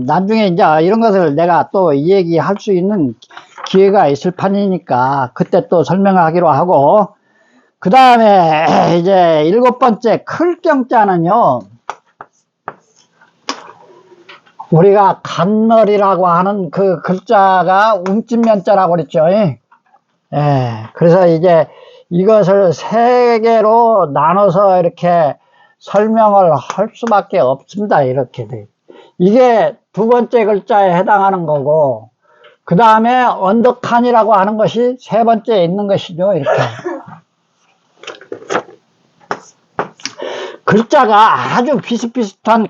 나중에 이제 이런 것을 내가 또 이 얘기 할 수 있는 기회가 있을 판이니까 그때 또 설명하기로 하고, 그 다음에 이제 7번째 클경자는요, 우리가 간머리라고 하는 그 글자가 움찔면자라고 그랬죠. 예. 그래서 이제 이것을 세 개로 나눠서 이렇게 설명을 할 수밖에 없습니다. 이렇게 돼. 이게 두 번째 글자에 해당하는 거고, 그 다음에 언덕칸이라고 하는 것이 세 번째에 있는 것이죠. 이렇게. 글자가 아주 비슷비슷한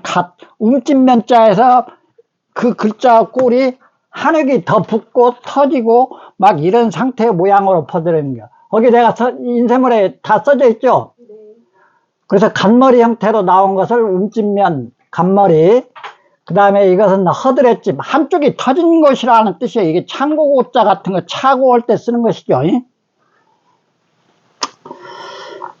움찔면자에서 그 글자 꼴이 한획이 더 붙고 터지고 막 이런 상태의 모양으로 퍼드리는 거야. 거기 내가 인쇄물에 다 써져 있죠? 그래서 간머리 형태로 나온 것을 움찔면, 간머리. 그 다음에 이것은 허드렛집, 한쪽이 터진 것이라는 뜻이에요. 이게 창고고자 같은 거 차고 올 때 쓰는 것이죠.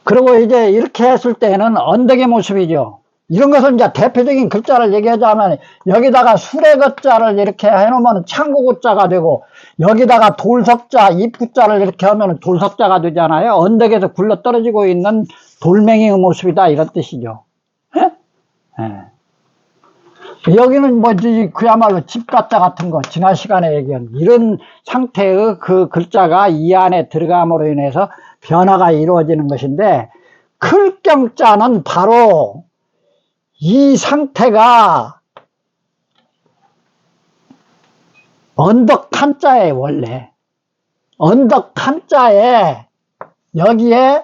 그리고 이제 이렇게 했을 때는 언덕의 모습이죠. 이런 것을 이제 대표적인 글자를 얘기하자면, 여기다가 수레거자를 이렇게 해놓으면 창고고자가 되고, 여기다가 돌석자, 입구자를 이렇게 하면 돌석자가 되잖아요. 언덕에서 굴러 떨어지고 있는 돌멩이의 모습이다, 이런 뜻이죠. 여기는 뭐지, 그야말로 집가자 같은 거, 지난 시간에 얘기한 이런 상태의 그 글자가 이 안에 들어감으로 인해서 변화가 이루어지는 것인데, 클경자는 바로 이 상태가 언덕 한자에, 원래 언덕 한자에 여기에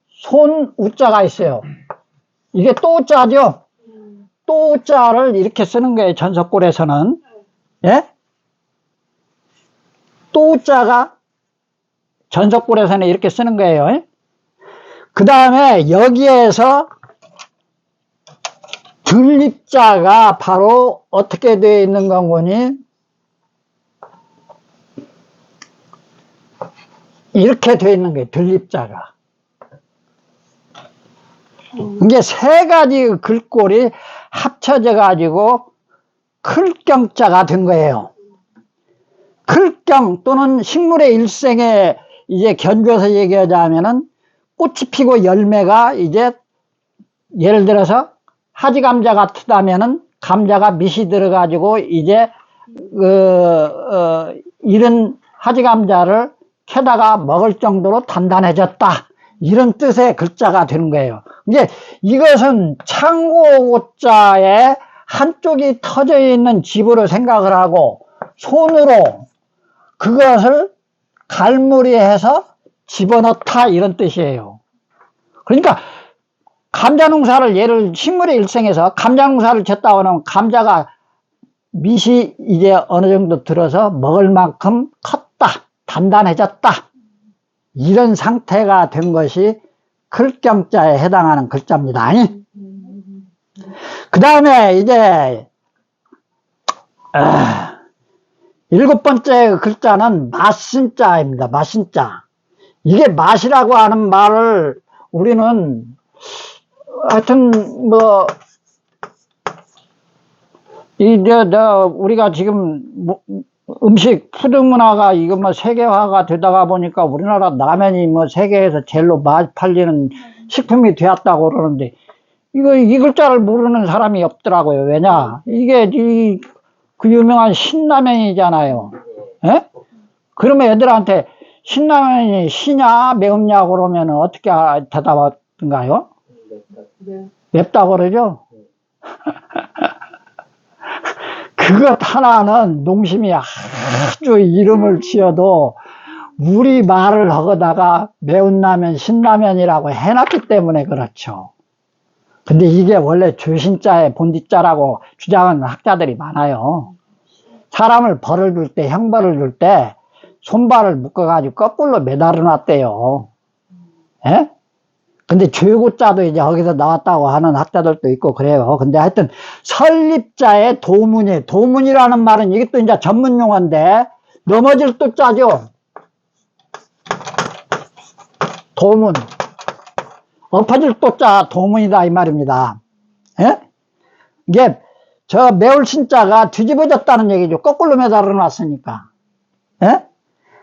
손 우자가 있어요. 이게 또자죠. 또자를 이렇게 쓰는 거예요. 전석골에서는. 예? 또자가 전석골에서는 이렇게 쓰는 거예요. 그 다음에 여기에서 들립자가 바로 어떻게 되어 있는 건거니, 이렇게 되어 있는 거예요. 들립자가. 이게 세 가지 글꼴이 합쳐져 가지고 클경자가 된 거예요. 클경 또는 식물의 일생에 이제 견주어서 얘기하자면은, 꽃이 피고 열매가 이제 예를 들어서 하지감자 같다면은 감자가 밑이 들어가지고 이제 이런 하지감자를 캐다가 먹을 정도로 단단해졌다, 이런 뜻의 글자가 되는 거예요. 이제 이것은 창고고자에 한쪽이 터져 있는 집으로 생각을 하고, 손으로 그것을 갈무리해서 집어넣다, 이런 뜻이에요. 그러니까 감자 농사를 식물의 일생에서 감자 농사를 쳤다고 하면 감자가 밑이 이제 어느 정도 들어서 먹을 만큼 컸다, 단단해졌다, 이런 상태가 된 것이 클경자에 해당하는 글자입니다. 그 다음에 이제 7번째 글자는 맛신자입니다. 맛신자. 이게 맛이라고 하는 말을 우리는 하여튼 뭐 우리가 지금 음식 푸드 문화가 이거 뭐 세계화가 되다가 보니까 우리나라 라면이 뭐 세계에서 제일로 팔리는 식품이 되었다고 그러는데, 이 글자를 모르는 사람이 없더라고요. 왜냐, 이게 그 유명한 신라면이잖아요. 예? 그러면 애들한테 신라면이 시냐 매운냐 그러면 어떻게 대답하던가요? 맵다고 그러죠? 그것 하나는 농심이 아주 이름을 지어도 우리 말을 하다가 매운 라면 신라면이라고 해놨기 때문에 그렇죠. 근데 이게 원래 조신자의 본디자라고 주장하는 학자들이 많아요. 사람을 벌을 줄 때, 형벌을 줄 때 손발을 묶어가지고 거꾸로 매달아 놨대요. 예? 근데 죄고자도 이제 거기서 나왔다고 하는 학자들도 있고 그래요. 근데 하여튼 설립자의 도문이에요. 도문이라는 말은 이게 또 이제 전문 용어인데, 넘어질 또 자죠. 도문. 엎어질 또 자 도문이다, 이 말입니다. 예? 이게 저 매울 신자가 뒤집어졌다는 얘기죠. 거꾸로 매달아 놨으니까. 예?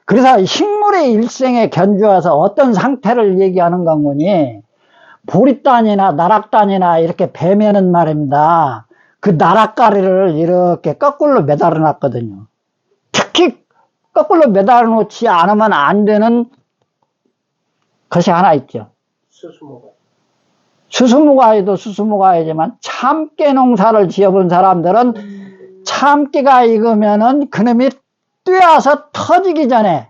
그래서 식물의 일생에 견주어서 어떤 상태를 얘기하는 건거니, 보리단이나 나락단이나 이렇게 베면은 말입니다. 그 나락가리를 이렇게 거꾸로 매달아 놨거든요. 특히 거꾸로 매달아 놓지 않으면 안 되는 것이 하나 있죠. 수수무가에도 수수무가이지만 참깨 농사를 지어본 사람들은 참깨가 익으면은 그놈이 뛰어서 터지기 전에,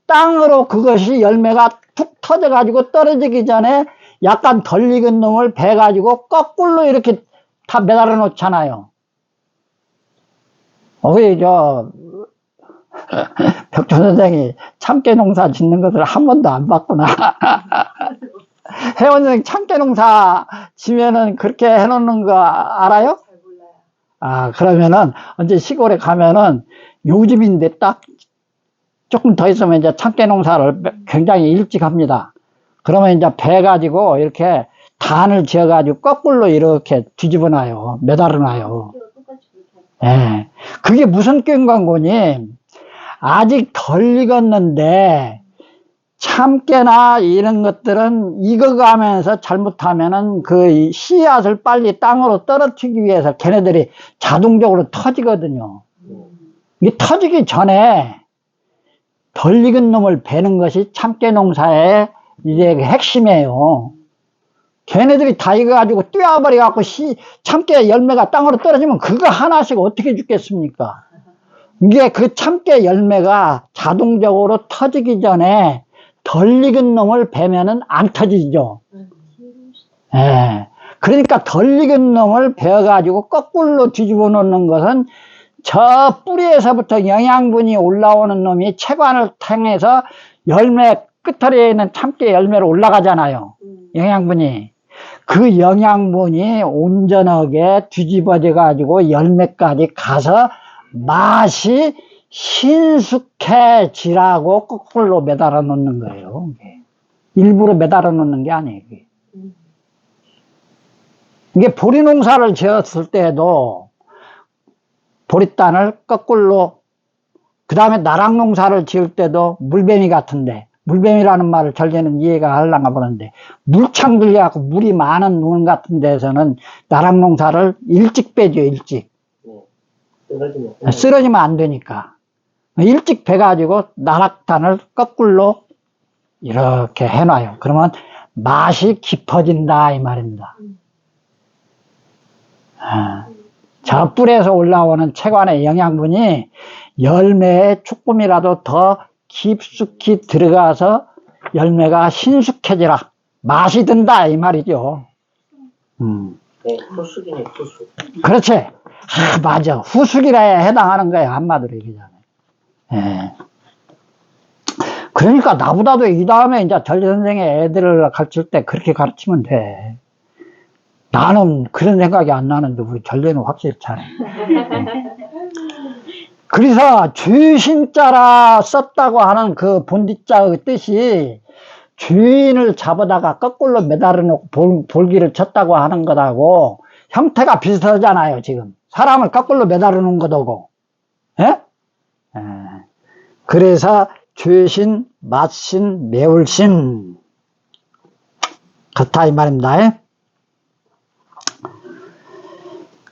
땅으로 그것이 열매가 툭 터져가지고 떨어지기 전에 약간 덜 익은 놈을 베가지고 거꾸로 이렇게 다 매달아 놓잖아요. 우리 벽조 선생이 참깨 농사 짓는 것을 한 번도 안 봤구나. 혜원 선생 참깨 농사 지면은 그렇게 해놓는 거 알아요? 잘 몰라요. 아, 그러면은 언제 시골에 가면은 요즘인데 딱 조금 더 있으면 이제 참깨 농사를 굉장히 일찍 합니다. 그러면 이제 베가지고 이렇게 단을 지어가지고 거꾸로 이렇게 뒤집어 놔요. 매달아 놔요. 예. 그게 무슨 꾀인가니? 아직 덜 익었는데, 참깨나 이런 것들은 익어가면서 잘못하면은 그 씨앗을 빨리 땅으로 떨어뜨리기 위해서 걔네들이 자동적으로 터지거든요. 이게 터지기 전에 덜 익은 놈을 베는 것이 참깨 농사의 이제 핵심이에요. 걔네들이 다 익어가지고 뛰어버려갖고 참깨 열매가 땅으로 떨어지면 그거 하나씩 어떻게 죽겠습니까? 이게 그 참깨 열매가 자동적으로 터지기 전에 덜 익은 놈을 베면은 안 터지죠. 예. 그러니까 덜 익은 놈을 베어가지고 거꾸로 뒤집어 놓는 것은 저 뿌리에서부터 영양분이 올라오는 놈이 채관을 통해서 열매 끝털이에 있는 참깨 열매로 올라가잖아요. 영양분이. 그 영양분이 온전하게 뒤집어져 가지고 열매까지 가서 맛이 신숙해지라고 거꾸로 매달아 놓는 거예요. 일부러 매달아 놓는 게 아니에요. 이게 보리 농사를 지었을 때도 보리단을 거꾸로, 그 다음에 나락 농사를 지을 때도 물뱀이 같은데, 물뱀이라는 말을 전에는 이해가 하려나 보는데, 물창 들려갖고 물이 많은 논 같은 데서는 나락 농사를 일찍 빼죠, 일찍. 쓰러지면 안 되니까. 일찍 베가지고 나락단을 거꾸로 이렇게 해놔요. 그러면 맛이 깊어진다, 이 말입니다. 저 뿔에서 올라오는 채관의 영양분이 열매에 조금이라도 더 깊숙이 들어가서 열매가 신숙해지라, 맛이 든다, 이 말이죠. 네, 후숙이네, 후숙. 그렇지. 아, 맞아. 후숙이라에 해당하는 거야, 한마디로 얘기하면. 예. 그러니까 나보다도 이 다음에 이제 전리 선생의 애들을 가르칠 때 그렇게 가르치면 돼. 나는 그런 생각이 안 나는데 우리 전리는 확실히 잘해. 그래서 주신자라 썼다고 하는 그 본디자의 뜻이 주인을 잡아다가 거꾸로 매달아 놓고 볼기를 쳤다고 하는 것하고 형태가 비슷하잖아요, 지금. 사람을 거꾸로 매달아 놓은 것하고. 예? 그래서 주신, 맛신, 매울신. 그렇다, 이 말입니다.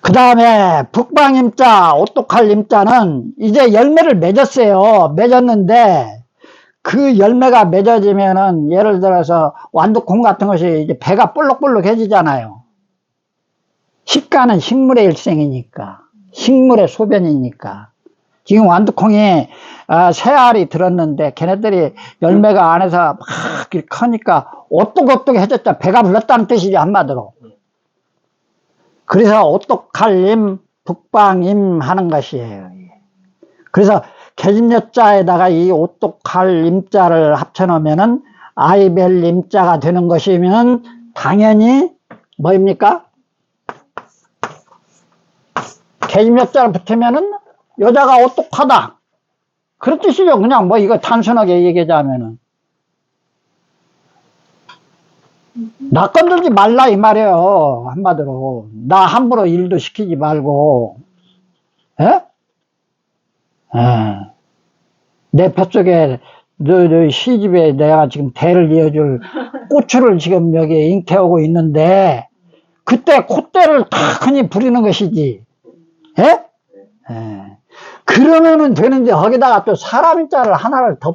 그 다음에 북방임자, 오똑할임자는 이제 열매를 맺었어요. 맺었는데 그 열매가 맺어지면은 예를 들어서 완두콩 같은 것이 이제 배가 볼록볼록해지잖아요. 식가는 식물의 일생이니까, 식물의 소변이니까. 지금 완두콩이 세 알이 들었는데 걔네들이 열매가 안에서 막 이렇게 크니까 오똑오똑해졌다. 배가 불렀다는 뜻이지, 한마디로. 그래서 오똑할임, 북방임 하는 것이에요. 그래서 계집여자에다가 이 오똑할임자를 합쳐놓으면은 아이벨임자가 되는 것이면 당연히 뭐입니까? 계집여자를 붙으면은 여자가 오똑하다, 그런 뜻이죠. 그냥 뭐 이거 단순하게 얘기하자면은. 나 건들지 말라 이 말이에요. 한마디로 나 함부로 일도 시키지 말고. 예? 예. 내 뱃속에 너 시집에 내가 지금 대를 이어줄 고추를 지금 여기 잉태하고 있는데 그때 콧대를 다 흔히 부리는 것이지. 예? 예. 그러면은 되는데 거기다가 또 사람인자를 하나를 더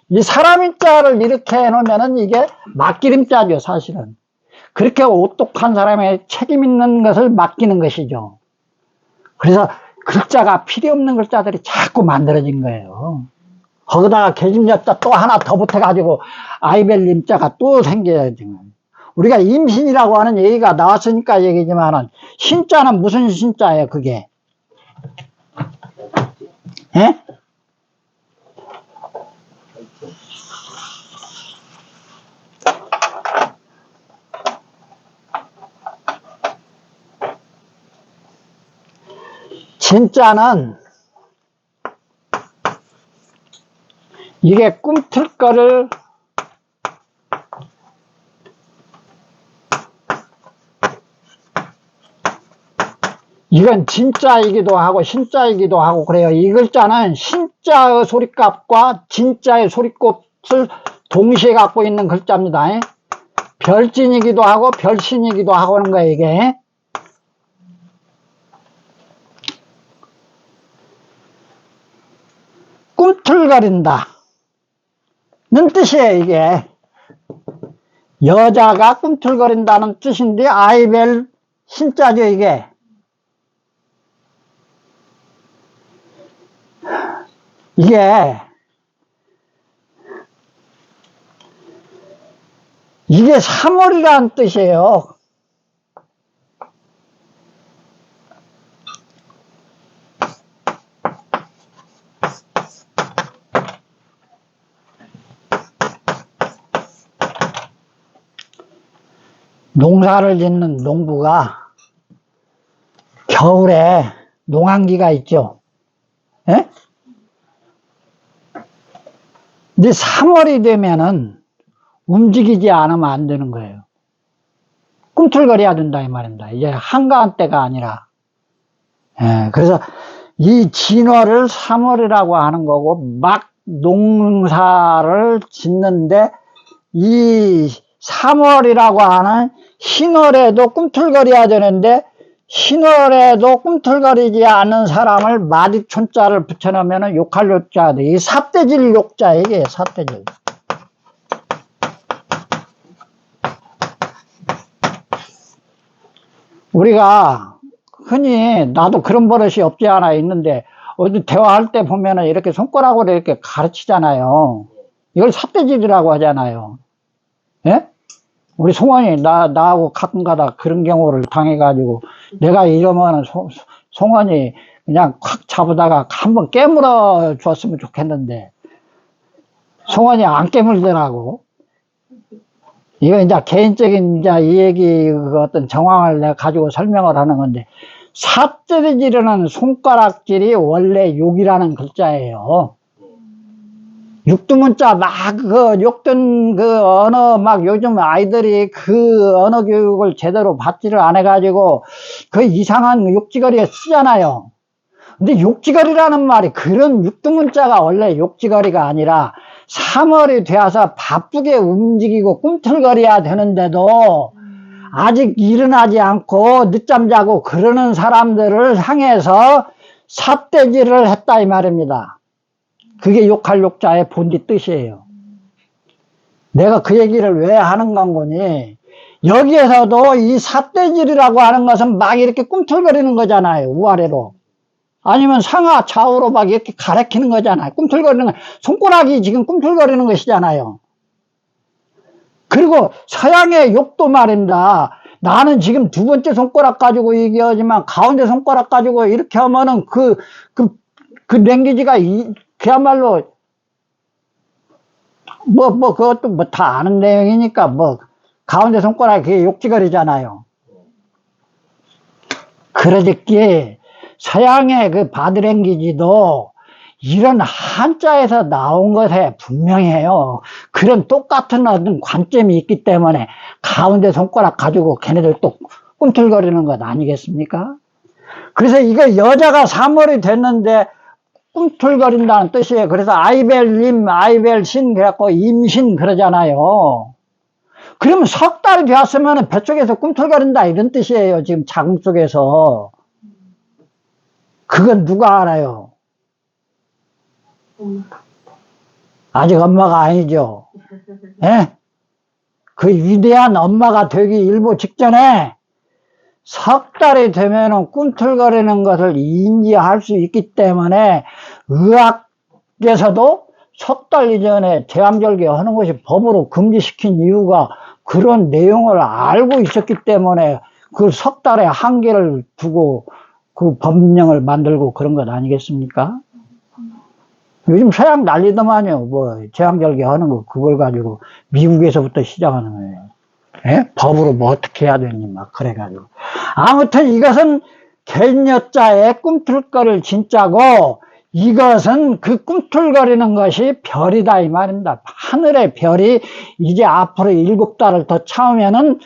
이 사람인자를 이렇게 해놓으면은 이게 막기름자죠 사실은. 그렇게 오똑한 사람의 책임 있는 것을 맡기는 것이죠. 그래서 글자가 필요 없는 글자들이 자꾸 만들어진 거예요. 거기다가 계집엽자 또 하나 더 붙어가지고 아이벨림자가 또 생겨야 되는. 우리가 임신이라고 하는 얘기가 나왔으니까 얘기지만은 신자는 무슨 신자예요 그게? 예? 진짜는 이게 꿈틀거를 이건 진짜이기도 하고 신자이기도 하고 그래요. 이 글자는 신자의 소리값과 진짜의 소리값을 동시에 갖고 있는 글자입니다. 별진이기도 하고 별신이기도 하고 하는 거예요 이게. 꿈틀거린다 는 뜻이에요 이게. 여자가 꿈틀거린다는 뜻인데 아이벨 신자죠 이게. 이게 3월이라는 뜻이에요. 농사를 짓는 농부가 겨울에 농한기가 있죠. 예? 근데 3월이 되면은 움직이지 않으면 안 되는 거예요. 꿈틀거려야 된다 이 말입니다. 이제 한가한 때가 아니라. 예, 그래서 이 진월을 3월이라고 하는 거고 막 농사를 짓는데 이 3월이라고 하는 신월에도 꿈틀거려야 되는데 신월에도 꿈틀거리지 않는 사람을 마디촌자를 붙여놓으면 욕할 욕자. 이 삿대질 욕자 이게 삿대질. 우리가 흔히 나도 그런 버릇이 없지 않아 있는데 어디 대화할 때 보면은 이렇게 손가락으로 이렇게 가르치잖아요. 이걸 삿대질이라고 하잖아요. 예? 우리 송원이 나하고 가끔 가다 그런 경우를 당해가지고 내가 이러면은 송원이 그냥 콱 잡으다가 한번 깨물어 줬으면 좋겠는데 송원이 안 깨물더라고. 이거 이제 개인적인 이제 이 얘기 그 어떤 정황을 내가 가지고 설명을 하는 건데 삿대질이라는 손가락질이 원래 욕이라는 글자예요. 육두문자 막 그 욕든 그 언어 막 요즘 아이들이 그 언어 교육을 제대로 받지를 안 해가지고 그 이상한 욕지거리에 쓰잖아요. 근데 욕지거리라는 말이 그런 육두문자가 원래 욕지거리가 아니라 3월이 되어서 바쁘게 움직이고 꿈틀거려야 되는데도 아직 일어나지 않고 늦잠 자고 그러는 사람들을 향해서 삿대질을 했다 이 말입니다. 그게 욕할 욕자의 본디 뜻이에요. 내가 그 얘기를 왜 하는 건거니 여기에서도 이 삿대질이라고 하는 것은 막 이렇게 꿈틀거리는 거잖아요. 우아래로. 아니면 상하 좌우로 막 이렇게 가리키는 거잖아요. 꿈틀거리는 거. 손가락이 지금 꿈틀거리는 것이잖아요. 그리고 서양의 욕도 말입니다. 나는 지금 두 번째 손가락 가지고 얘기하지만 가운데 손가락 가지고 이렇게 하면은 그 랭귀지가 그야말로 그것도 뭐 다 아는 내용이니까 뭐 가운데 손가락이 그게 욕지거리잖아요. 그러기에 서양의 그 바디랭귀지도 이런 한자에서 나온 것에 분명해요. 그런 똑같은 어떤 관점이 있기 때문에 가운데 손가락 가지고 걔네들 또 꿈틀거리는 것 아니겠습니까? 그래서 이거 여자가 사물이 됐는데 꿈틀거린다는 뜻이에요. 그래서 아이벨님, 아이벨신 그래갖고 임신 그러잖아요. 그러면 석 달이 되었으면 배 쪽에서 꿈틀거린다 이런 뜻이에요. 지금 자궁 속에서. 그건 누가 알아요? 아직 엄마가 아니죠. 예? 그 위대한 엄마가 되기 일보 직전에 석 달이 되면은 꿈틀거리는 것을 인지할 수 있기 때문에 의학에서도 석 달 이전에 제왕절개 하는 것이 법으로 금지시킨 이유가 그런 내용을 알고 있었기 때문에 그 석 달의 한계를 두고 그 법령을 만들고 그런 것 아니겠습니까? 요즘 서양 난리더만요. 뭐 제왕절개 하는 거 그걸 가지고 미국에서부터 시작하는 거예요. 예? 법으로 뭐 어떻게 해야 되니 막 그래가지고 아무튼 이것은 갱여자의 꿈틀거릴 진짜고 이것은 그 꿈틀거리는 것이 별이다 이 말입니다. 하늘의 별이 이제 앞으로 7달을 더 차오면은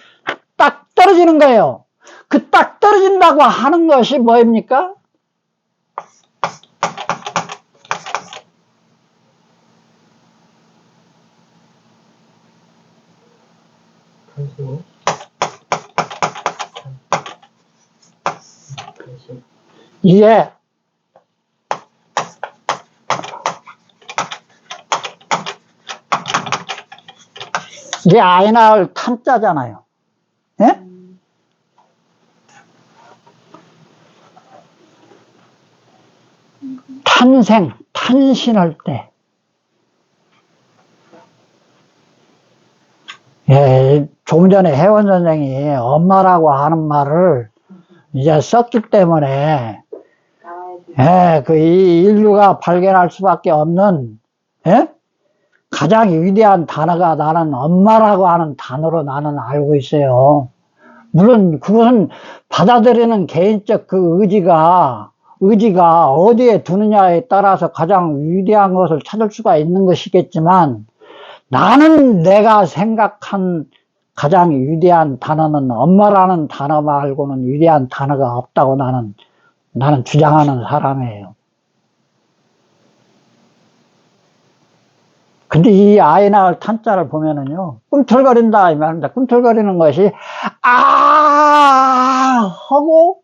딱 떨어지는 거예요. 그 딱 떨어진다고 하는 것이 뭐입니까? 이게 이게 아이 낳을 탄자잖아요. 예? 탄생, 탄신할 때. 예, 조금 전에 혜원 선생이 엄마라고 하는 말을 이제 썼기 때문에, 예, 그 이 인류가 발견할 수밖에 없는, 예? 가장 위대한 단어가 나는 엄마라고 하는 단어로 나는 알고 있어요. 물론 그것은 받아들이는 개인적 그 의지가 어디에 두느냐에 따라서 가장 위대한 것을 찾을 수가 있는 것이겠지만 나는 내가 생각한 가장 위대한 단어는 엄마라는 단어 말고는 위대한 단어가 없다고 나는 주장하는 사람이에요. 근데 이 아이 낳을 탄자를 보면은요, 꿈틀거린다 이 말입니다. 꿈틀거리는 것이 하고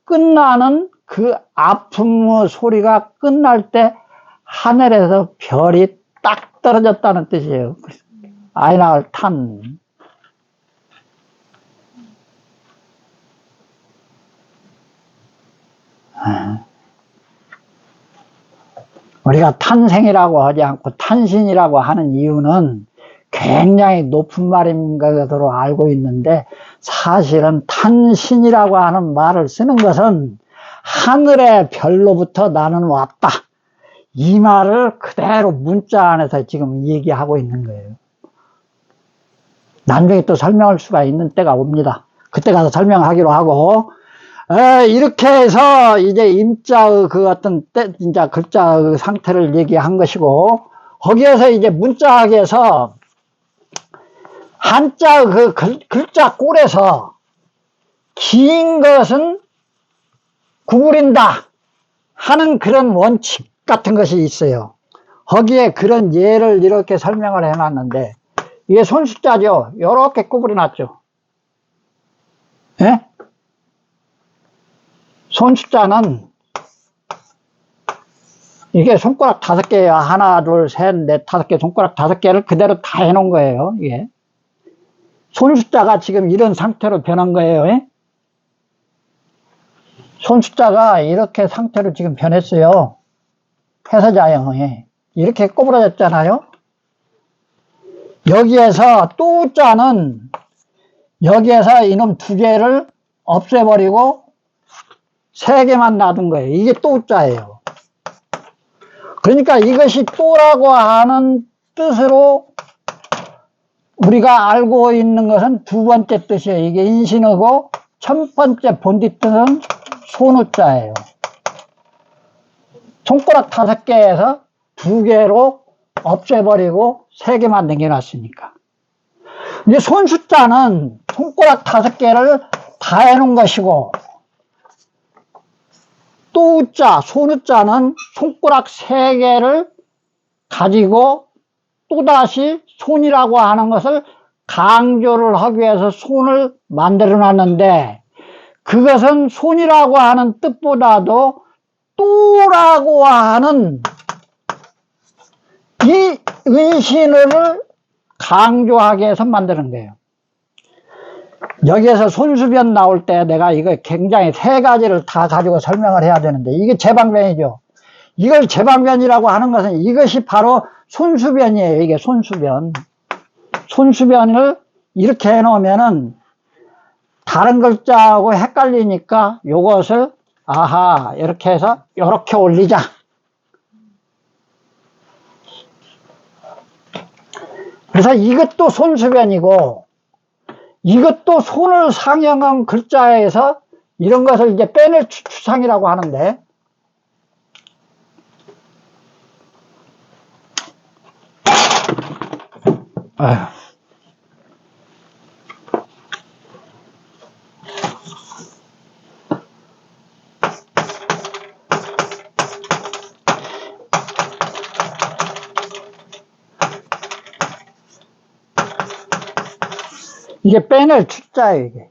끝나는 그 아픔의 소리가 끝날 때 하늘에서 별이 딱 떨어졌다는 뜻이에요. 아이 낳을 탄. 우리가 탄생이라고 하지 않고 탄신이라고 하는 이유는 굉장히 높은 말인 것으로 알고 있는데 사실은 탄신이라고 하는 말을 쓰는 것은 하늘의 별로부터 나는 왔다. 이 말을 그대로 문자 안에서 지금 얘기하고 있는 거예요. 나중에 또 설명할 수가 있는 때가 옵니다. 그때 가서 설명하기로 하고 이렇게 해서 이제 임자의 그 어떤 진짜 글자의 상태를 얘기한 것이고 거기에서 이제 문자학에서 한자의 그 글자 꼴에서 긴 것은 구부린다 하는 그런 원칙 같은 것이 있어요. 거기에 그런 예를 이렇게 설명을 해놨는데 이게 손숫자죠. 이렇게 구부려 놨죠. 예? 손숫자는 이게 손가락 5개예요. 하나, 둘, 셋, 넷, 5개 손가락 5개를 그대로 다 해놓은 거예요. 이게 손숫자가 지금 이런 상태로 변한 거예요. 예? 손숫자가 이렇게 상태로 지금 변했어요. 폐서자형에 이렇게 꼬부라졌잖아요. 여기에서 또자는 여기에서 이놈 2개를 없애버리고 3개만 놔둔 거예요. 이게 또자예요. 그러니까 이것이 또라고 하는 뜻으로 우리가 알고 있는 것은 2번째 뜻이에요. 이게 인신어고 첫 번째 본디 뜻은 손우자예요. 손가락 5개에서 2개로 없애버리고 3개만 남겨놨으니까. 이제 손 숫자는 손가락 5개를 다 해놓은 것이고, 또자, 손자는 손가락 3개를 가지고 또다시 손이라고 하는 것을 강조를 하기 위해서 손을 만들어 놨는데, 그것은 손이라고 하는 뜻보다도 또라고 하는 이 은신을 강조하기 위해서 만드는 거예요. 여기에서 손수변 나올 때 내가 이거 굉장히 3가지를 다 가지고 설명을 해야 되는데, 이게 제방변이죠. 이걸 제방변이라고 하는 것은 이것이 바로 손수변이에요. 이게 손수변. 손수변을 이렇게 해놓으면은 다른 글자하고 헷갈리니까 요것을 아하 이렇게 해서 이렇게 올리자. 그래서 이것도 손수변이고, 이것도 손을 상영한 글자에서 이런 것을 이제 빼낼 추상이라고 하는데, 아휴. 이게 빼낼 추자예요, 이게.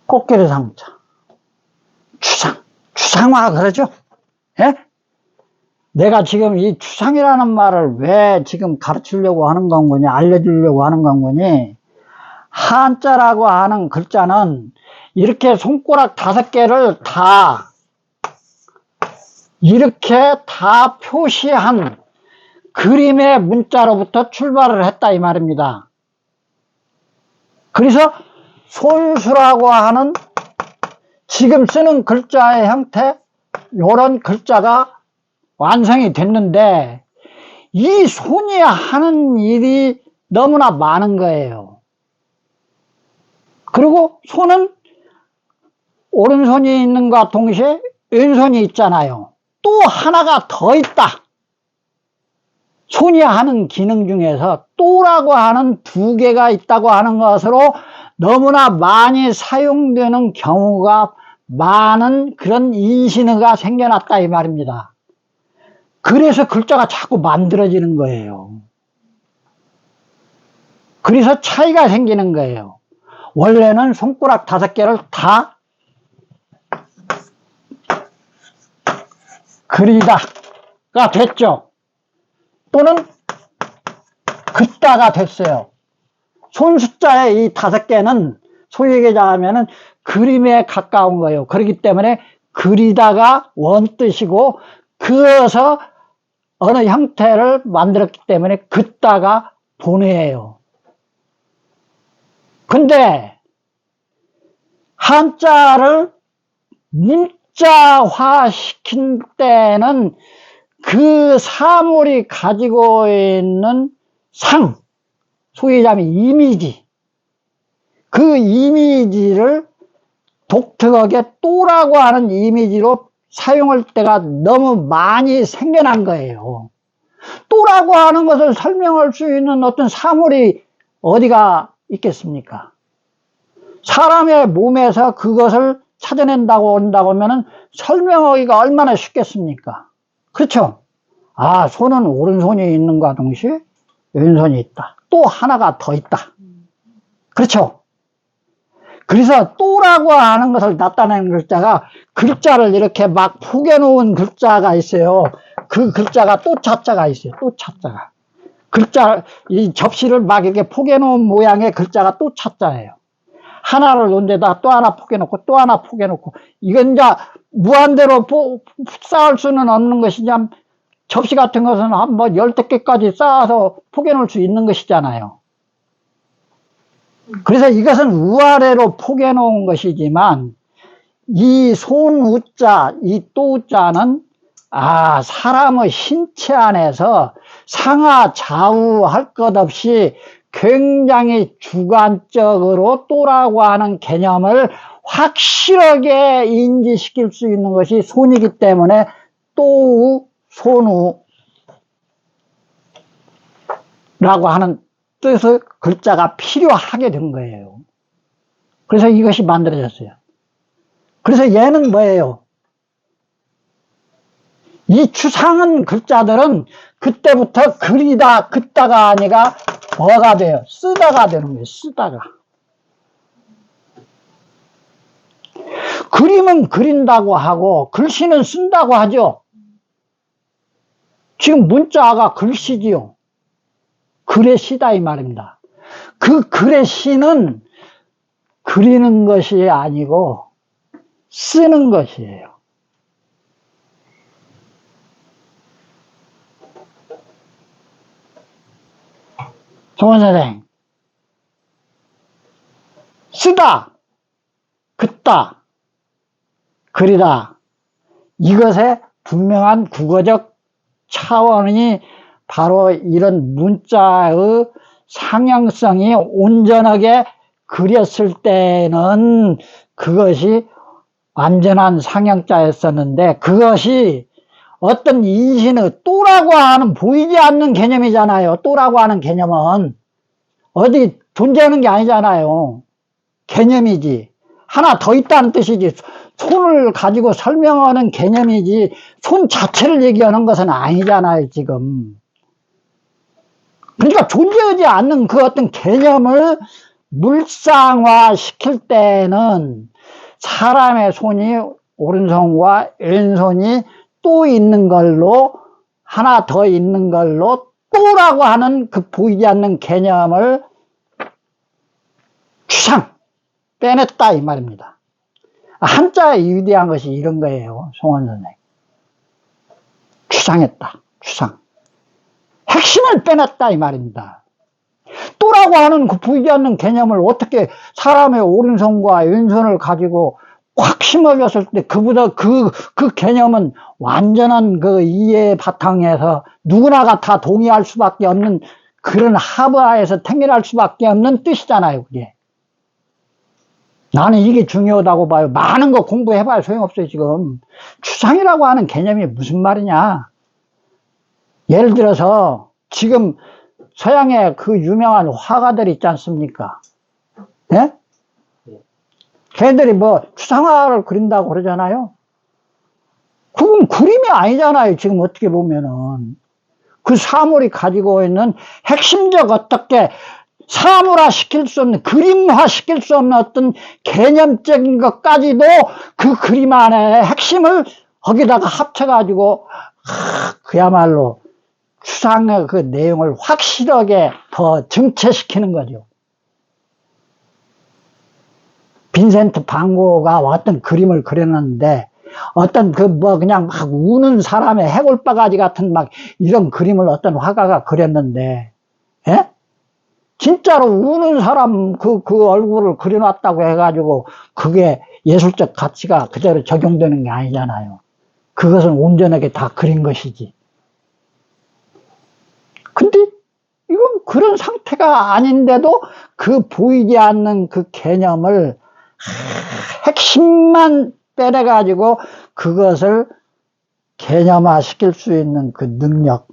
꽃게를 상자. 추상화 그러죠? 예? 내가 지금 이 추상이라는 말을 왜 지금 가르치려고 하는 건 거니, 알려주려고 하는 건 거니, 한자라고 하는 글자는 이렇게 손가락 5개를 다 이렇게 다 표시한 그림의 문자로부터 출발을 했다 이 말입니다. 그래서 손수라고 하는 지금 쓰는 글자의 형태, 이런 글자가 완성이 됐는데, 이 손이 하는 일이 너무나 많은 거예요. 그리고 손은 오른손이 있는 것과 동시에 왼손이 있잖아요. 또 하나가 더 있다. 손이 하는 기능 중에서 또라고 하는 2개가 있다고 하는 것으로 너무나 많이 사용되는 경우가 많은 그런 인신어가 생겨났다 이 말입니다. 그래서 글자가 자꾸 만들어지는 거예요. 그래서 차이가 생기는 거예요. 원래는 손가락 5개를 다 그리다가 됐죠. 또는 긋다가 됐어요. 손 숫자의 이 5개는 소위 얘기하자면은 그림에 가까운 거예요. 그렇기 때문에 그리다가 원뜻이고, 그어서 어느 형태를 만들었기 때문에 긋다가 본해예요. 근데 한자를 문자화 시킨 때는 그 사물이 가지고 있는 상, 소위 얘기하면 이미지, 그 이미지를 독특하게 또라고 하는 이미지로 사용할 때가 너무 많이 생겨난 거예요. 또라고 하는 것을 설명할 수 있는 어떤 사물이 어디가 있겠습니까? 사람의 몸에서 그것을 찾아낸다고 한다고 하면 설명하기가 얼마나 쉽겠습니까? 그렇죠? 아, 손은 오른손이 있는과 동시에 왼손이 있다. 또 하나가 더 있다. 그렇죠? 그래서 또라고 하는 것을 나타내는 글자가, 글자를 이렇게 막 포개놓은 글자가 있어요. 그 글자가 또 차자가 있어요. 또 차자가. 글자, 이 접시를 막 이렇게 포개놓은 모양의 글자가 또 차자예요. 하나를 놓은 데다 또 하나 포개놓고 또 하나 포개놓고, 이건 이제 무한대로 쌓을 수는 없는 것이냐, 접시 같은 것은 한 뭐 10개까지 쌓아서 포개놓을 수 있는 것이잖아요. 그래서 이것은 우아래로 포개놓은 것이지만, 이 손우자, 이 또자는 사람의 신체 안에서 상하 좌우 할 것 없이 굉장히 주관적으로 또라고 하는 개념을 확실하게 인지시킬 수 있는 것이 손이기 때문에 또우, 손우라고 하는 뜻의 글자가 필요하게 된 거예요. 그래서 이것이 만들어졌어요. 그래서 얘는 뭐예요? 이 추상은 글자들은 그때부터 그리다, 긋다가 아니라 뭐가 돼요? 쓰다가 되는 거예요. 쓰다가. 그림은 그린다고 하고 글씨는 쓴다고 하죠. 지금 문자가 글씨지요. 글의 시다 이 말입니다. 그 글의 시는 그리는 것이 아니고 쓰는 것이에요. 송원 선생, 쓰다, 긋다, 그리다, 이것의 분명한 국어적 차원이 바로 이런 문자의 상형성이 온전하게 그렸을 때는 그것이 완전한 상형자였었는데, 그것이 어떤 인신의 또라고 하는 보이지 않는 개념이잖아요. 또라고 하는 개념은 어디 존재하는 게 아니잖아요. 개념이지. 하나 더 있다는 뜻이지. 손을 가지고 설명하는 개념이지 손 자체를 얘기하는 것은 아니잖아요, 지금. 그러니까 존재하지 않는 그 어떤 개념을 물상화 시킬 때는 사람의 손이 오른손과 왼손이 또 있는 걸로, 하나 더 있는 걸로 또라고 하는 그 보이지 않는 개념을 추상 빼냈다 이 말입니다. 한자에 위대한 것이 이런 거예요, 송원 선생. 추상했다, 추상. 핵심을 빼냈다 이 말입니다. 또라고 하는 그 보이지 않는 개념을 어떻게 사람의 오른손과 왼손을 가지고 확 심어줬을 때 그보다 그 개념은 완전한 그 이해의 바탕에서 누구나가 다 동의할 수밖에 없는 그런 합의하에서 통일할 수밖에 없는 뜻이잖아요, 그게. 나는 이게 중요하다고 봐요. 많은 거 공부해봐야 소용없어요, 지금. 추상이라고 하는 개념이 무슨 말이냐. 예를 들어서 지금 서양의 그 유명한 화가들 있지 않습니까? 예? 걔들이 뭐 추상화를 그린다고 그러잖아요. 그건 그림이 아니잖아요, 지금 어떻게 보면은. 그 사물이 가지고 있는 핵심적 어떻게 사물화 시킬 수 없는, 그림화 시킬 수 없는 어떤 개념적인 것까지도 그 그림 안에 핵심을 거기다가 합쳐가지고 그야말로 추상의 그 내용을 확실하게 더 정체시키는 거죠. 빈센트 반 고흐가 어떤 그림을 그렸는데 어떤 그 뭐 그냥 막 우는 사람의 해골바가지 같은 막 이런 그림을 어떤 화가가 그렸는데, 예? 진짜로 우는 사람 그 얼굴을 그려놨다고 해가지고 그게 예술적 가치가 그대로 적용되는 게 아니잖아요. 그것은 온전하게 다 그린 것이지. 근데 이건 그런 상태가 아닌데도 그 보이지 않는 그 개념을 핵심만 빼내가지고 그것을 개념화 시킬 수 있는 그 능력,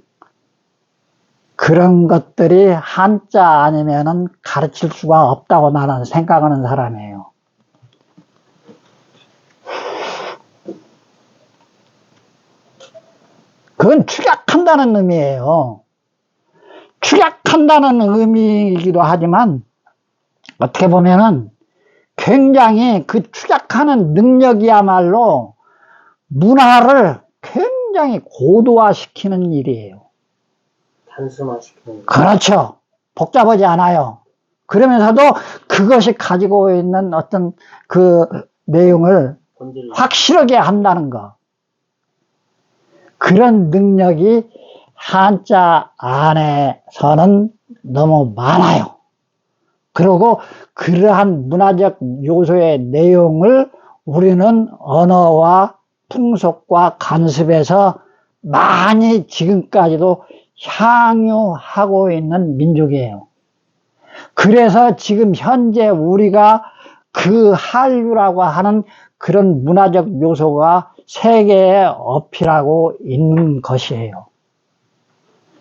그런 것들이 한자 아니면은 가르칠 수가 없다고 나는 생각하는 사람이에요. 그건 축약한다는 의미예요. 축약한다는 의미이기도 하지만 어떻게 보면은 굉장히 그 축약하는 능력이야말로 문화를 굉장히 고도화시키는 일이에요. 단순화시키는. 그렇죠. 복잡하지 않아요. 그러면서도 그것이 가지고 있는 어떤 그 내용을 확실하게 한다는 거. 그런 능력이 한자 안에서는 너무 많아요. 그리고 그러한 문화적 요소의 내용을 우리는 언어와 풍속과 간습에서 많이 지금까지도 향유하고 있는 민족이에요. 그래서 지금 현재 우리가 그 한류라고 하는 그런 문화적 요소가 세계에 어필하고 있는 것이에요.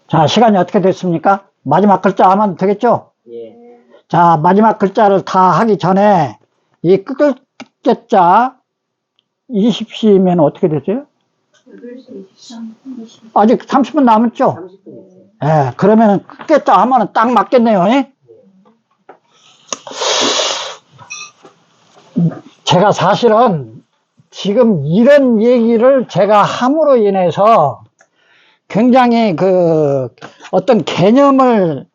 자, 시간이 어떻게 됐습니까? 마지막 글자 하면 되겠죠? 예. 자, 마지막 글자를 다 하기 전에 이 끝글자 20시면 어떻게 되죠? 8시 23분. 아직 30분 남았죠? 30분 있어요. 예, 그러면은 끝글자 하면은 딱 맞겠네요. 예? 제가 사실은 지금 이런 얘기를 제가 함으로 인해서 굉장히 그 어떤 개념을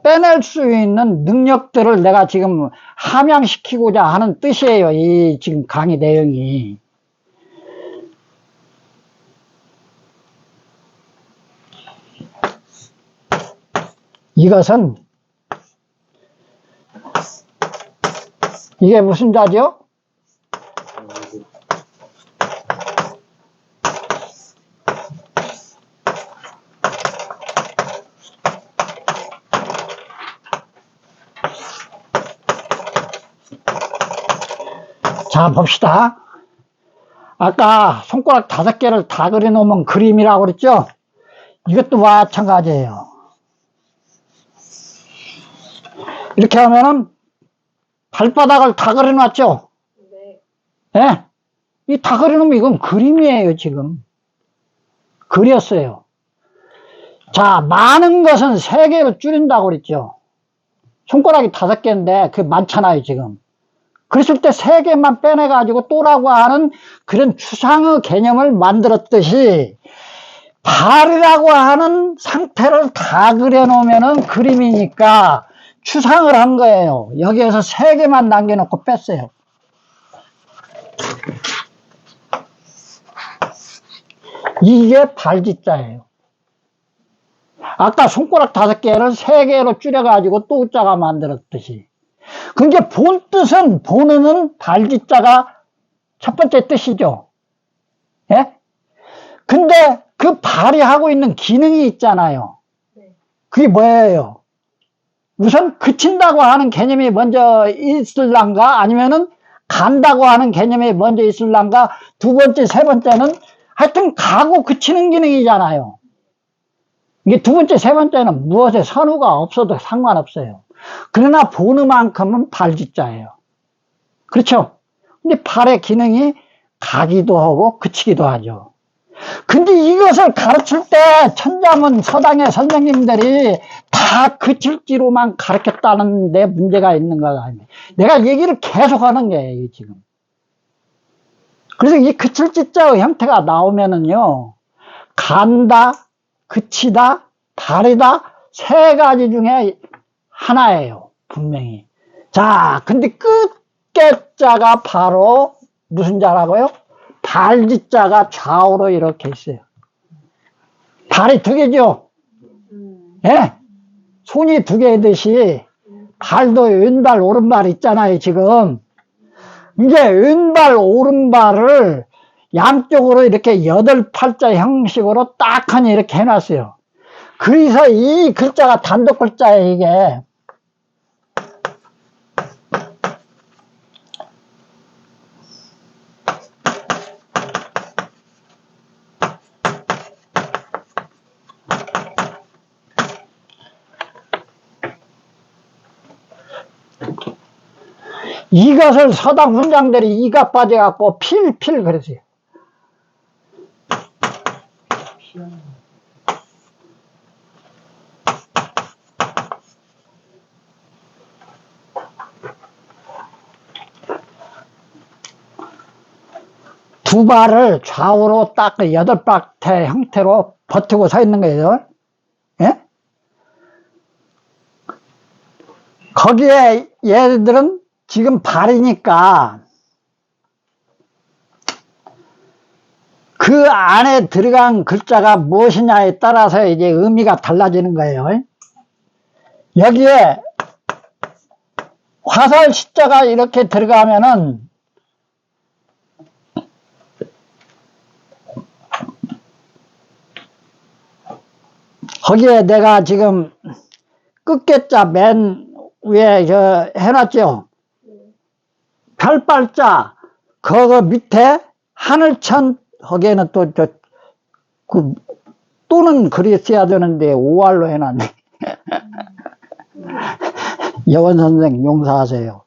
빼낼 수 있는 능력들을 내가 지금 함양시키고자 하는 뜻이에요. 이 지금 강의 내용이. 이것은 이게 무슨 자죠? 자, 봅시다. 아까 손가락 5개를 다 그려놓으면 그림이라고 그랬죠? 이것도 마찬가지예요. 이렇게 하면은 발바닥을 다 그려놨죠? 네. 예? 이 다 그려놓으면 이건 그림이에요, 지금. 그렸어요. 자, 많은 것은 3개로 줄인다고 그랬죠? 손가락이 5개인데, 그게 많잖아요, 지금. 그랬을 때 3개만 빼내가지고 또라고 하는 그런 추상의 개념을 만들었듯이, 발이라고 하는 상태를 다 그려놓으면은 그림이니까 추상을 한 거예요. 여기에서 3개만 남겨놓고 뺐어요. 이게 발짓자예요. 아까 손가락 5개를 3개로 줄여가지고 또자가 만들었듯이. 그게 본 뜻은, 본어는 발짓자가 첫 번째 뜻이죠. 예? 근데 그 발이 하고 있는 기능이 있잖아요. 그게 뭐예요? 우선 그친다고 하는 개념이 먼저 있을란가? 아니면은 간다고 하는 개념이 먼저 있을란가? 두 번째, 세 번째는 하여튼 가고 그치는 기능이잖아요. 이게 두 번째, 세 번째는 무엇에 선후가 없어도 상관없어요. 그러나 본어만큼은 발짓자예요. 그렇죠? 근데 발의 기능이 가기도 하고 그치기도 하죠. 근데 이것을 가르칠 때 천자문 서당의 선생님들이 다 그칠지로만 가르쳤다는 데 문제가 있는 것 아니에요. 내가 얘기를 계속 하는 거예요, 지금. 그래서 이 그칠지자의 형태가 나오면은요, 간다, 그치다, 발이다, 3가지 중에 하나예요, 분명히. 자, 근데 끝개자가 바로 무슨 자라고요? 발짓자가 좌우로 이렇게 있어요. 발이 2개죠? 예? 손이 2개듯이 발도 왼발, 오른발 있잖아요, 지금. 이제 왼발, 오른발을 양쪽으로 이렇게 8팔자 형식으로 딱하니 이렇게 해놨어요. 그래서 이 글자가 단독 글자예요, 이게. 이것을 서당 훈장들이 이가 빠져갖고 필필 그랬어요. 두 발을 좌우로 딱 8박태 형태로 버티고 서 있는 거예요. 예? 거기에 얘들은 지금 발이니까 그 안에 들어간 글자가 무엇이냐에 따라서 이제 의미가 달라지는 거예요. 여기에 화살 시자가 이렇게 들어가면은 거기에 내가 지금 끝개자 맨 위에 해놨죠. 별발자 그거 밑에 하늘천 거기에는 또 또는 글이 써야 되는데 오알로 해놨네. 여원 선생 용서하세요.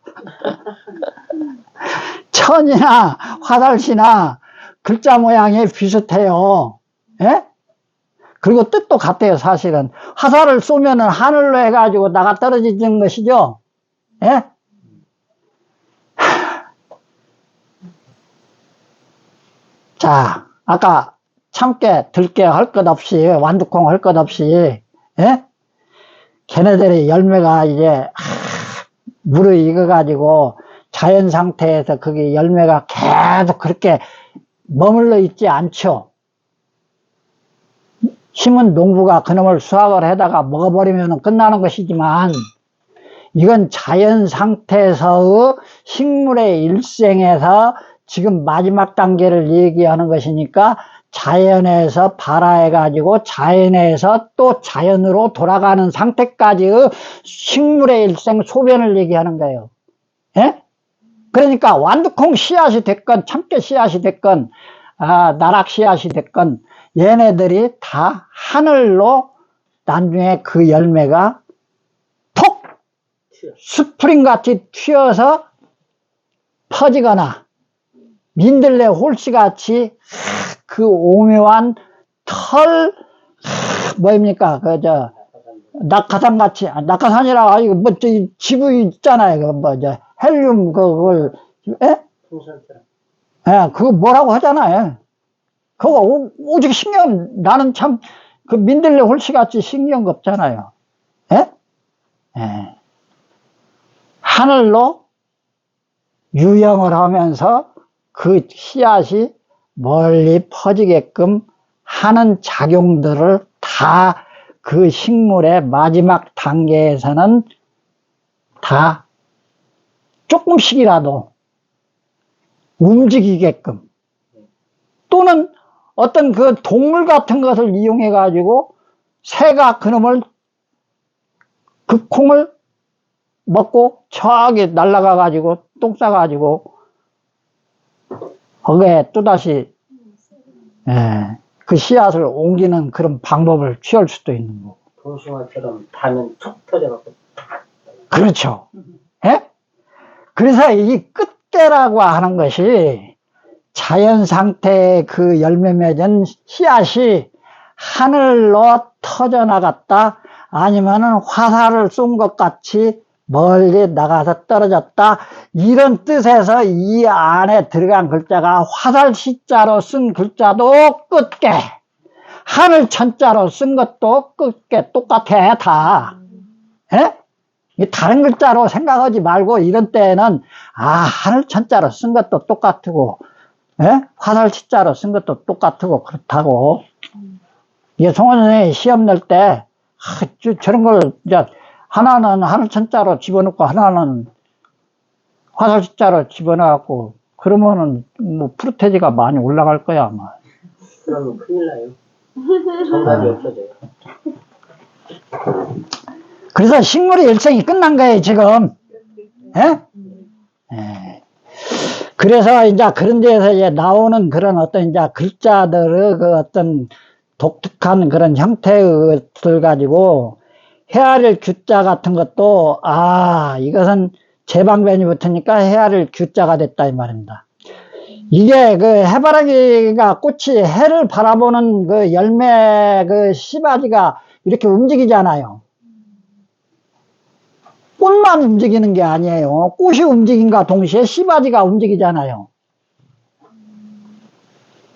천이나 화살시나 글자 모양이 비슷해요. 예? 그리고 뜻도 같아요. 사실은 화살을 쏘면은 하늘로 해가지고 나가 떨어지는 것이죠. 예? 자, 아까 참깨, 들깨 할 것 없이, 완두콩 할 것 없이, 예? 걔네들의 열매가 이제, 물을 익어가지고 자연 상태에서 그게 열매가 계속 그렇게 머물러 있지 않죠. 심은 농부가 그놈을 수확을 해다가 먹어버리면 끝나는 것이지만, 이건 자연 상태에서의 식물의 일생에서 지금 마지막 단계를 얘기하는 것이니까 자연에서 발화해가지고 자연에서 또 자연으로 돌아가는 상태까지의 식물의 일생 소변을 얘기하는 거예요. 예? 그러니까 완두콩 씨앗이 됐건 참깨 씨앗이 됐건 나락 씨앗이 됐건 얘네들이 다 하늘로 나중에 그 열매가 톡 스프링같이 튀어서 퍼지거나 민들레 홀씨같이 그 오묘한 털 뭐입니까 낙하산같이 낙하산이라고 아니고 뭐 지부 있잖아요. 헬륨 그걸 그거 뭐라고 하잖아요. 그거 오직 신경 나는 참 그 민들레 홀씨같이 신경 없잖아요. 예? 예. 하늘로 유영을 하면서 그 씨앗이 멀리 퍼지게끔 하는 작용들을 다 그 식물의 마지막 단계에서는 다 조금씩이라도 움직이게끔 또는 어떤 그 동물 같은 것을 이용해 가지고 새가 그놈을 그 콩을 먹고 저기 날아가 가지고 똥 싸 가지고 거기에 또다시 그 씨앗을 옮기는 그런 방법을 취할 수도 있는 거고. 봉숭아처럼 타면 툭 터져갖고. 그렇죠. 예? 그래서 이 끝대라고 하는 것이 자연 상태의 그 열매 맺은 씨앗이 하늘로 터져나갔다 아니면은 화살을 쏜 것 같이 멀리 나가서 떨어졌다 이런 뜻에서 이 안에 들어간 글자가 화살 시자로 쓴 글자도 끝게 하늘 천자로 쓴 것도 끝게 똑같아 다. 예? 다른 글자로 생각하지 말고 이런 때에는 하늘 천자로 쓴 것도 똑같고 화살 시자로 쓴 것도 똑같고 그렇다고. 이게 송원 선생님이 시험 낼 때 저런 걸 이제 하나는 하늘 천자로 집어넣고 하나는 화살 시자로 집어넣고 그러면은 뭐 프로테지가 많이 올라갈 거야 아마. 그러면 큰일 나요. 정답이 없어져요. 그래서 식물의 일생이 끝난 거예요 지금. 예? 예. 그래서 이제 그런 데에서 이제 나오는 그런 어떤 이제 글자들의 그 어떤 독특한 그런 형태의 것들 가지고 헤아릴 규자 같은 것도 이것은 제방변이 붙으니까 헤아릴 규자가 됐다 이 말입니다. 이게 그 해바라기가 꽃이 해를 바라보는 그 열매 그 씨바지가 이렇게 움직이잖아요. 꽃만 움직이는 게 아니에요. 꽃이 움직임과 동시에 씨바지가 움직이잖아요.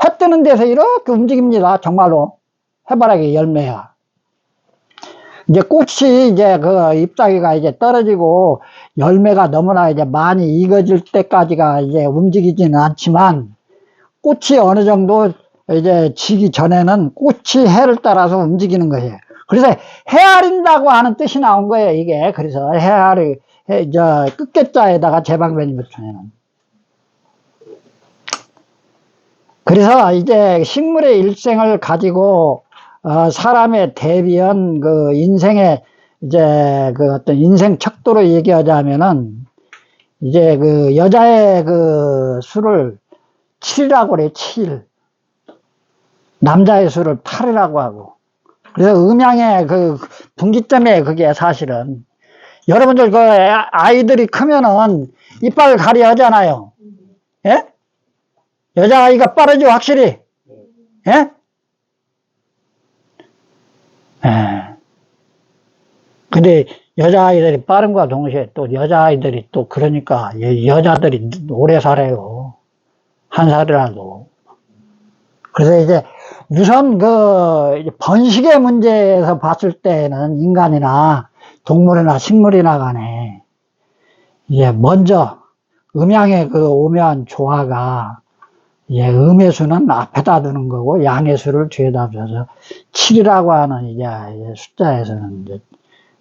해 뜨는 데서 이렇게 움직입니다. 정말로 해바라기 열매야. 이제 꽃이 이제 그 잎사귀가 이제 떨어지고 열매가 너무나 이제 많이 익어질 때까지가 이제 움직이지는 않지만 꽃이 어느 정도 이제 지기 전에는 꽃이 해를 따라서 움직이는 거예요. 그래서 헤아린다고 하는 뜻이 나온 거예요, 이게. 그래서 끝개자에다가 제방변이 붙으면. 그래서 이제 식물의 일생을 가지고 사람의 대비한 그 인생의 이제 그 어떤 인생 척도로 얘기하자면은 이제 그 여자의 그 수를 7이라고 그래요. 7. 남자의 수를 8이라고 하고. 그래서 음양의 그 분기점이에요. 그게 사실은. 여러분들 그 아이들이 크면은 이빨 가려 하잖아요. 예? 여자아이가 빠르죠, 확실히. 예? 예. 근데 여자아이들이 빠른과 동시에 또 여자아이들이 또 그러니까 여자들이 오래 살아요. 한 살이라도. 그래서 이제 우선 그 번식의 문제에서 봤을 때는 인간이나 동물이나 식물이나 간에 이제 먼저 음양의 그 오묘한 조화가 이제 음의 수는 앞에다 두는 거고 양의 수를 뒤에다 둬서 7이라고 하는 이제 숫자에서는 이제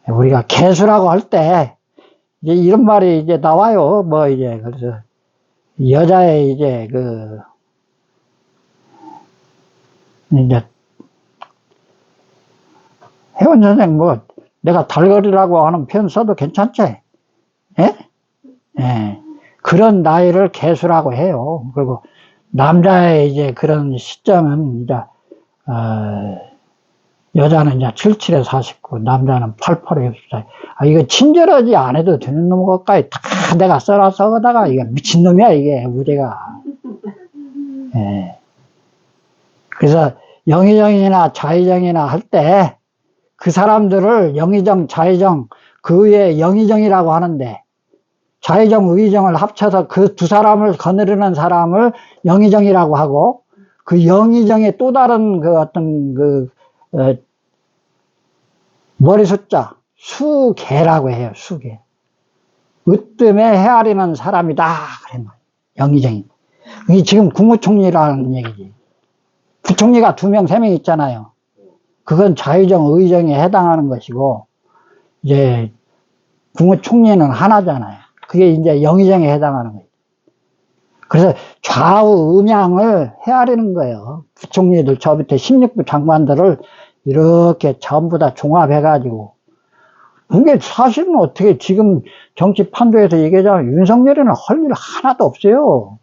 우리가 개수라고 할 때 이제 이런 말이 이제 나와요. 뭐 이제 그래서 여자의 이제 그 이제 혜원 선생 뭐 내가 달거리라고 하는 표현 써도 괜찮지? 예? 예. 그런 나이를 개수라고 해요. 그리고 남자의 이제 그런 시점은 이제 여자는 이제 77에 49, 남자는 88에 64. 아, 이거 친절하지 안 해도 되는 놈 것까지 다 내가 써놔서 거다가 이게 미친놈이야, 이게, 우리가. 예. 그래서 영의정이나 좌의정이나 할 때 그 사람들을 영의정, 좌의정, 그 위에 영의정이라고 하는데 좌의정, 우의정을 합쳐서 그 두 사람을 거느리는 사람을 영의정이라고 하고 그 영의정의 또 다른 그 어떤 그 머리 숫자 수계라고 해요. 수계. 으뜸에 헤아리는 사람이다. 그래 말이에요. 영의정이. 이게 지금 국무총리라는 얘기지. 부총리가 2명, 3명 있잖아요. 그건 좌의정, 의정에 해당하는 것이고 이제 국무총리는 하나잖아요. 그게 이제 영의정에 해당하는 거예요. 그래서 좌우 음양을 헤아리는 거예요. 부총리들 저 밑에 16부 장관들을 이렇게 전부 다 종합해가지고. 그게 사실은 어떻게 지금 정치 판도에서 얘기하자면 윤석열이는 할 일 하나도 없어요.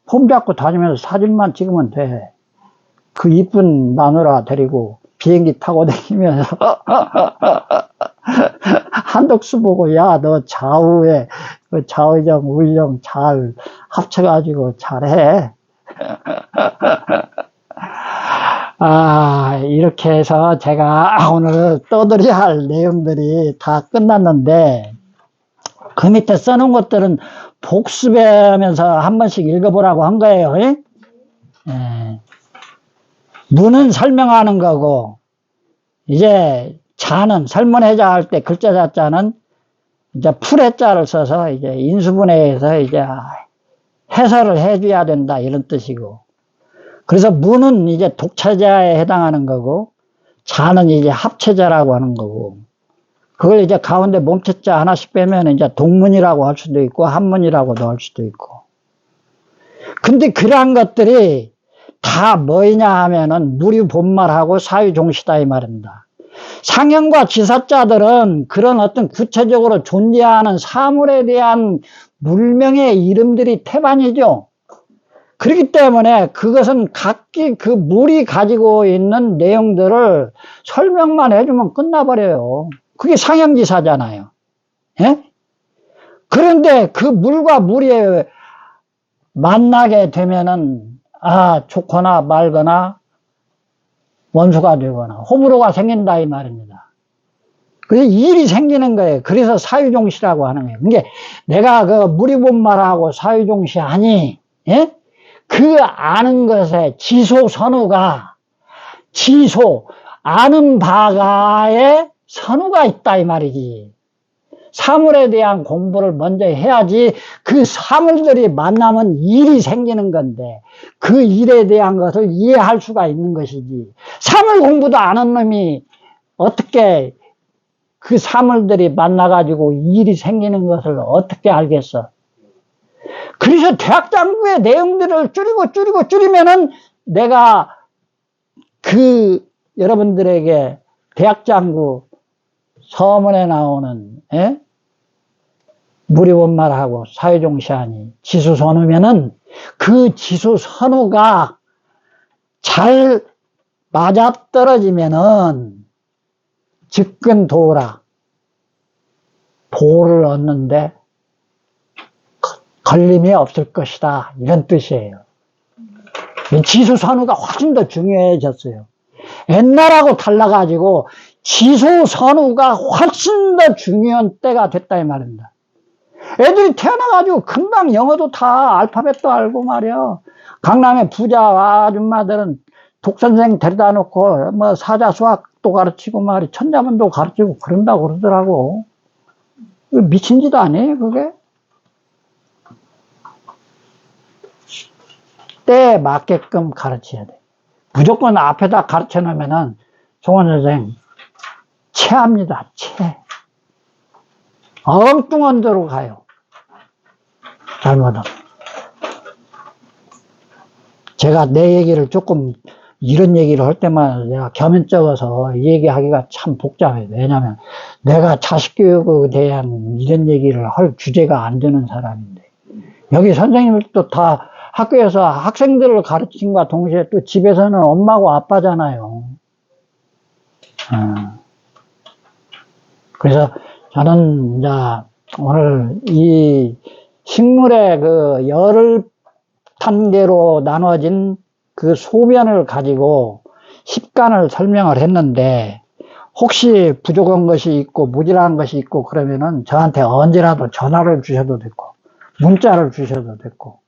폼 잡고 다니면서 사진만 찍으면 돼. 그 이쁜 마누라 데리고 비행기 타고 다니면서 한덕수 보고 야, 너 좌우에 좌의정, 우의정 잘 합쳐가지고 잘해. 아, 이렇게 해서 제가 오늘 떠들어야 할 내용들이 다 끝났는데 그 밑에 써놓은 것들은 복습하면서 한 번씩 읽어보라고 한 거예요. 예? 무는 설명하는 거고 이제 자는 설문해자 할 때 글자 자자는 이제 풀해자를 써서 이제 인수분해해서 이제 해설을 해줘야 된다 이런 뜻이고 그래서 무는 이제 독차자에 해당하는 거고 자는 이제 합체자라고 하는 거고 그걸 이제 가운데 몸체자 하나씩 빼면 이제 동문이라고 할 수도 있고 한문이라고도 할 수도 있고 근데 그러한 것들이 다 뭐냐 하면은 무리 본말하고 사유종시다 이 말입니다. 상형과 지사자들은 그런 어떤 구체적으로 존재하는 사물에 대한 물명의 이름들이 태반이죠. 그렇기 때문에 그것은 각기 그 물이 가지고 있는 내용들을 설명만 해주면 끝나버려요. 그게 상형지사잖아요. 예? 그런데 그 물과 물이 만나게 되면은 좋거나 말거나 원수가 되거나 호불호가 생긴다 이 말입니다. 그래서 일이 생기는 거예요. 그래서 사유종시라고 하는 거예요. 그러니까 내가 그 무리본말하고 사유종시하니 예? 그 아는 것에 지소선우가 아는 바가에 선우가 있다 이 말이지. 사물에 대한 공부를 먼저 해야지 그 사물들이 만나면 일이 생기는 건데 그 일에 대한 것을 이해할 수가 있는 것이지 사물 공부도 안 한 놈이 어떻게 그 사물들이 만나가지고 일이 생기는 것을 어떻게 알겠어. 그래서 대학장구의 내용들을 줄이면은 내가 그 여러분들에게 대학장구 서문에 나오는, 예? 무리원말하고 사회종시하니 지수선우면은 그 지수선우가 잘 맞아떨어지면은 즉근도라 도를 얻는데 걸림이 없을 것이다 이런 뜻이에요. 지수선우가 훨씬 더 중요해졌어요. 옛날하고 달라가지고 지수선우가 훨씬 더 중요한 때가 됐다 이 말입니다. 애들이 태어나가지고 금방 영어도 다 알파벳도 알고 말이야. 강남의 부자 아줌마들은 독선생 데려다 놓고 뭐 사자수학도 가르치고 말이 천자문도 가르치고 그런다고 그러더라고. 미친 짓 아니에요 그게? 때에 맞게끔 가르쳐야 돼. 무조건 앞에다 가르쳐 놓으면은 송원 선생 체합니다. 체. 엉뚱한 데로 가요. 잘못하면. 제가 내 얘기를 조금 이런 얘기를 할 때만 내가 겸연쩍어서 이 얘기하기가 참 복잡해요. 왜냐하면 내가 자식 교육에 대한 이런 얘기를 할 주제가 안 되는 사람인데 여기 선생님들도 다 학교에서 학생들을 가르침과 동시에 또 집에서는 엄마고 아빠잖아요. 그래서 저는 이제 오늘 이 식물의 그 10단계로 나눠진 그 소변을 가지고 식간을 설명을 했는데 혹시 부족한 것이 있고 모자란 것이 있고 그러면은 저한테 언제라도 전화를 주셔도 됐고 문자를 주셔도 됐고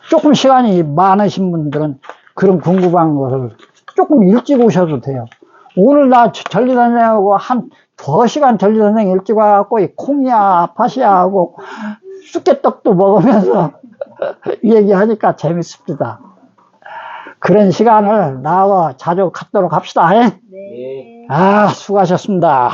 조금 시간이 많으신 분들은 그런 궁금한 것을 조금 일찍 오셔도 돼요. 오늘 나 전리선생하고 한 2시간 전리선생 일찍 와갖고 이 콩이야 팥이야 하고 쑥개떡도 먹으면서 얘기하니까 재밌습니다. 그런 시간을 나와 자주 갖도록 합시다. 네. 수고하셨습니다.